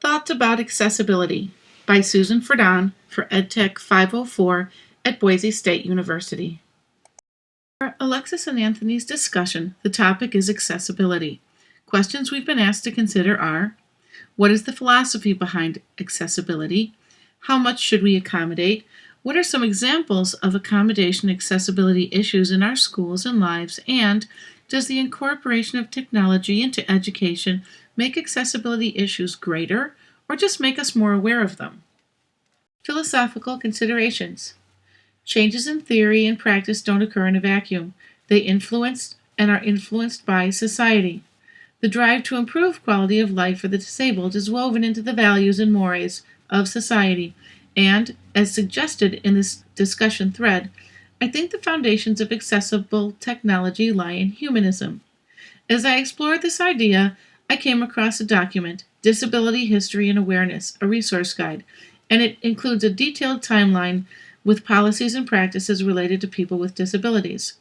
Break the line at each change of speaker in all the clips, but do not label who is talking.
Thoughts about Accessibility by Susan Ferdon for EdTech 504 at Boise State University. For Alexis and Anthony's discussion, the topic is accessibility. Questions we've been asked to consider are: what is the philosophy behind accessibility? How much should we accommodate? What are some examples of accommodation accessibility issues in our schools and lives? And does the incorporation of technology into education make accessibility issues greater or just make us more aware of them? Philosophical considerations. Changes in theory and practice don't occur in a vacuum. They influence and are influenced by society. The drive to improve quality of life for the disabled is woven into the values and mores of society, and, as suggested in this discussion thread, I think the foundations of accessible technology lie in humanism. As I explored this idea, I came across a document, Disability History and Awareness, a resource guide, and it includes a detailed timeline with policies and practices related to people with disabilities.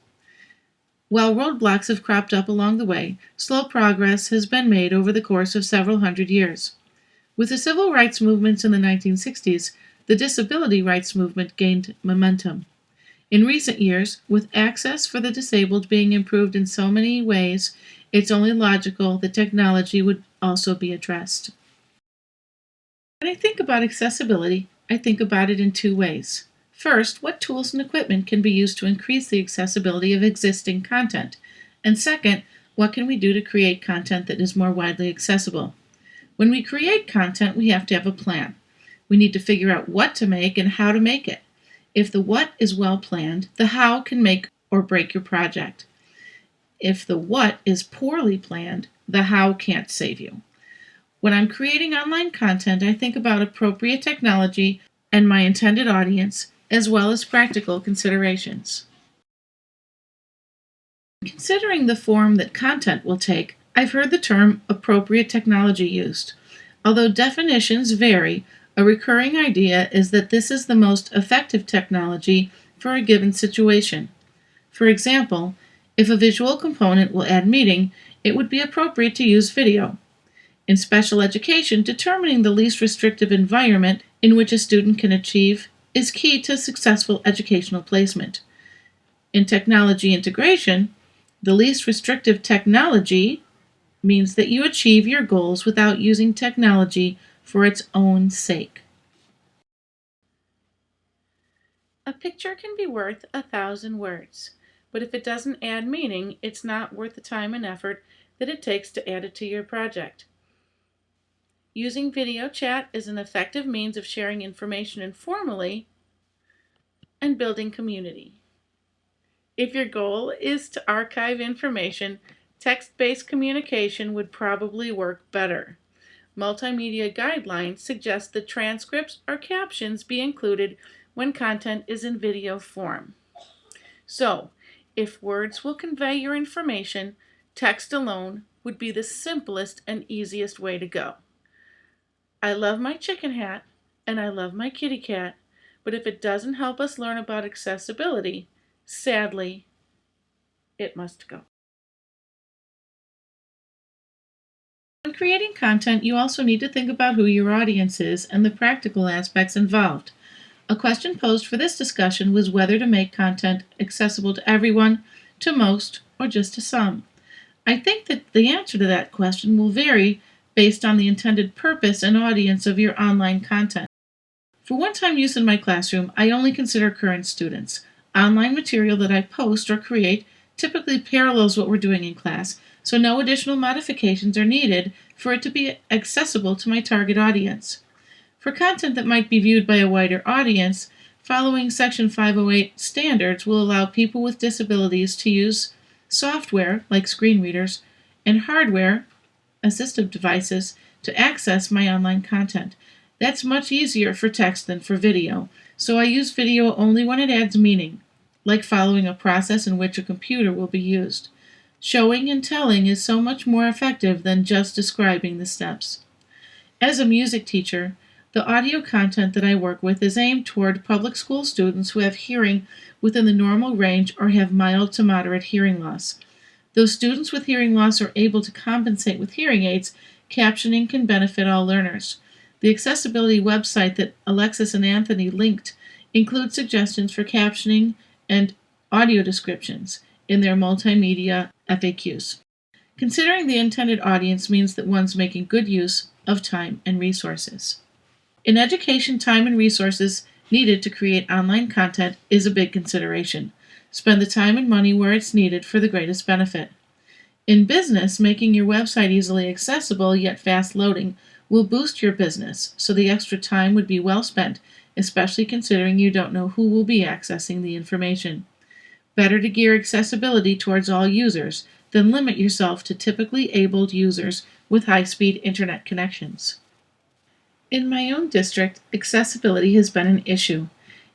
While roadblocks have cropped up along the way, slow progress has been made over the course of several hundred years. With the civil rights movements in the 1960s, the disability rights movement gained momentum. In recent years, with access for the disabled being improved in so many ways, it's only logical that technology would also be addressed. When I think about accessibility, I think about it in two ways. First, what tools and equipment can be used to increase the accessibility of existing content? And second, what can we do to create content that is more widely accessible? When we create content, we have to have a plan. We need to figure out what to make and how to make it. If the what is well planned, the how can make or break your project. If the what is poorly planned, the how can't save you. When I'm creating online content, I think about appropriate technology and my intended audience, as well as practical considerations. Considering the form that content will take, I've heard the term appropriate technology used. Although definitions vary, a recurring idea is that this is the most effective technology for a given situation. For example, if a visual component will add meaning, it would be appropriate to use video. In special education, determining the least restrictive environment in which a student can achieve is key to successful educational placement. In technology integration, the least restrictive technology means that you achieve your goals without using technology for its own sake. A picture can be worth 1,000 words, but if it doesn't add meaning, it's not worth the time and effort that it takes to add it to your project. Using video chat is an effective means of sharing information informally and building community. If your goal is to archive information, text-based communication would probably work better. Multimedia guidelines suggest that transcripts or captions be included when content is in video form. So, if words will convey your information, text alone would be the simplest and easiest way to go. I love my chicken hat and I love my kitty cat, but if it doesn't help us learn about accessibility, sadly, it must go. When creating content, you also need to think about who your audience is and the practical aspects involved. A question posed for this discussion was whether to make content accessible to everyone, to most, or just to some. I think that the answer to that question will vary based on the intended purpose and audience of your online content. For one-time use in my classroom, I only consider current students. Online material that I post or create typically parallels what we're doing in class, so no additional modifications are needed for it to be accessible to my target audience. For content that might be viewed by a wider audience, following Section 508 standards will allow people with disabilities to use software, like screen readers, and hardware, assistive devices, to access my online content. That's much easier for text than for video, so I use video only when it adds meaning, like following a process in which a computer will be used. Showing and telling is so much more effective than just describing the steps. As a music teacher, the audio content that I work with is aimed toward public school students who have hearing within the normal range or have mild to moderate hearing loss. Though students with hearing loss are able to compensate with hearing aids, captioning can benefit all learners. The accessibility website that Alexis and Anthony linked includes suggestions for captioning and audio descriptions in their multimedia FAQs. Considering the intended audience means that one's making good use of time and resources. In education, time and resources needed to create online content is a big consideration. Spend the time and money where it's needed for the greatest benefit. In business, making your website easily accessible yet fast loading will boost your business, so the extra time would be well spent, especially considering you don't know who will be accessing the information. Better to gear accessibility towards all users than limit yourself to typically abled users with high-speed internet connections. In my own district, accessibility has been an issue.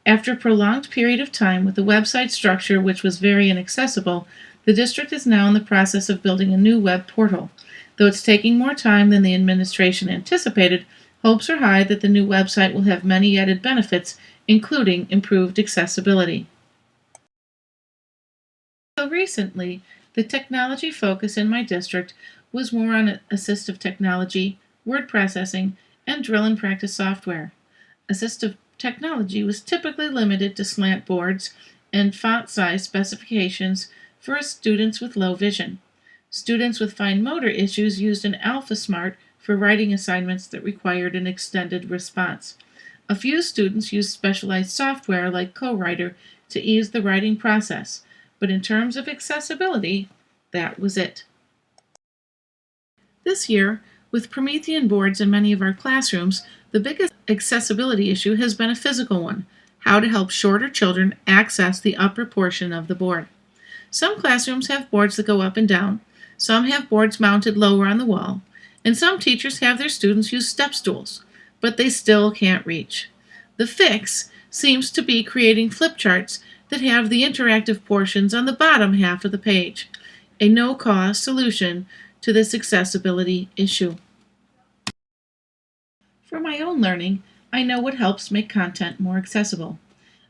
After a prolonged period of time with a website structure which was very inaccessible, the district is now in the process of building a new web portal. Though it's taking more time than the administration anticipated, hopes are high that the new website will have many added benefits, including improved accessibility. So recently, the technology focus in my district was more on assistive technology, word processing, and drill and practice software. Assistive technology was typically limited to slant boards and font size specifications for students with low vision. Students with fine motor issues used an AlphaSmart for writing assignments that required an extended response. A few students used specialized software like CoWriter to ease the writing process, but in terms of accessibility, that was it. This year, with Promethean boards in many of our classrooms, the biggest accessibility issue has been a physical one: how to help shorter children access the upper portion of the board. Some classrooms have boards that go up and down, some have boards mounted lower on the wall, and some teachers have their students use step stools, but they still can't reach. The fix seems to be creating flip charts that have the interactive portions on the bottom half of the page, a no-cost solution to this accessibility issue. For my own learning, I know what helps make content more accessible.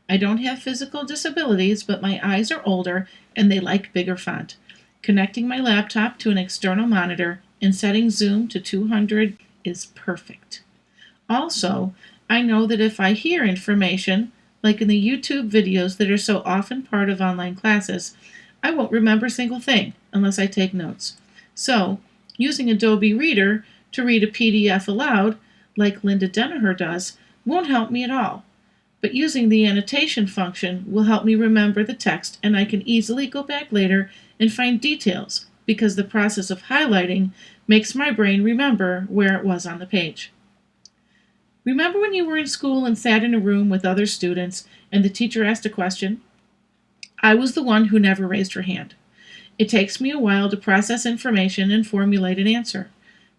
I don't have physical disabilities, but my eyes are older and they like bigger font. Connecting my laptop to an external monitor and setting zoom to 200 is perfect. Also, I know that if I hear information, like in the YouTube videos that are so often part of online classes, I won't remember a single thing unless I take notes. So, using Adobe Reader to read a PDF aloud, like Linda Danaher does, won't help me at all. But using the annotation function will help me remember the text, and I can easily go back later and find details, because the process of highlighting makes my brain remember where it was on the page. Remember when you were in school and sat in a room with other students and the teacher asked a question? I was the one who never raised her hand. It takes me a while to process information and formulate an answer.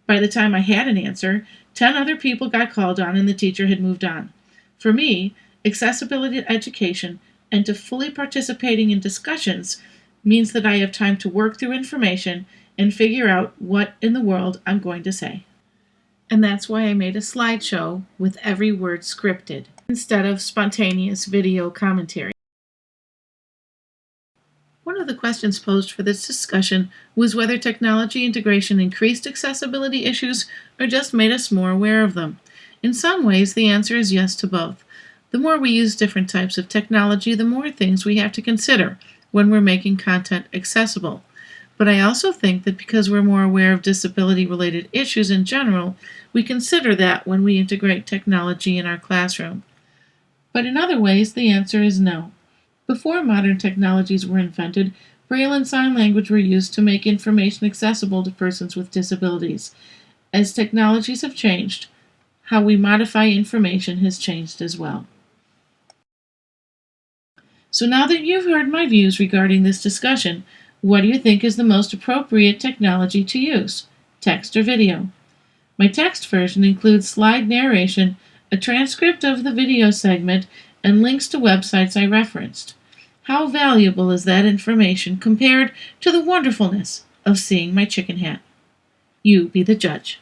By the time I had an answer, 10 other people got called on and the teacher had moved on. For me, accessibility to education and to fully participating in discussions means that I have time to work through information and figure out what in the world I'm going to say. And that's why I made a slideshow with every word scripted, instead of spontaneous video commentary. One of the questions posed for this discussion was whether technology integration increased accessibility issues or just made us more aware of them. In some ways, the answer is yes to both. The more we use different types of technology, the more things we have to consider when we're making content accessible. But I also think that because we're more aware of disability-related issues in general, we consider that when we integrate technology in our classroom. But in other ways, the answer is no. Before modern technologies were invented, Braille and sign language were used to make information accessible to persons with disabilities. As technologies have changed, how we modify information has changed as well. So now that you've heard my views regarding this discussion, what do you think is the most appropriate technology to use, text or video? My text version includes slide narration, a transcript of the video segment, and links to websites I referenced. How valuable is that information compared to the wonderfulness of seeing my chicken hat? You be the judge.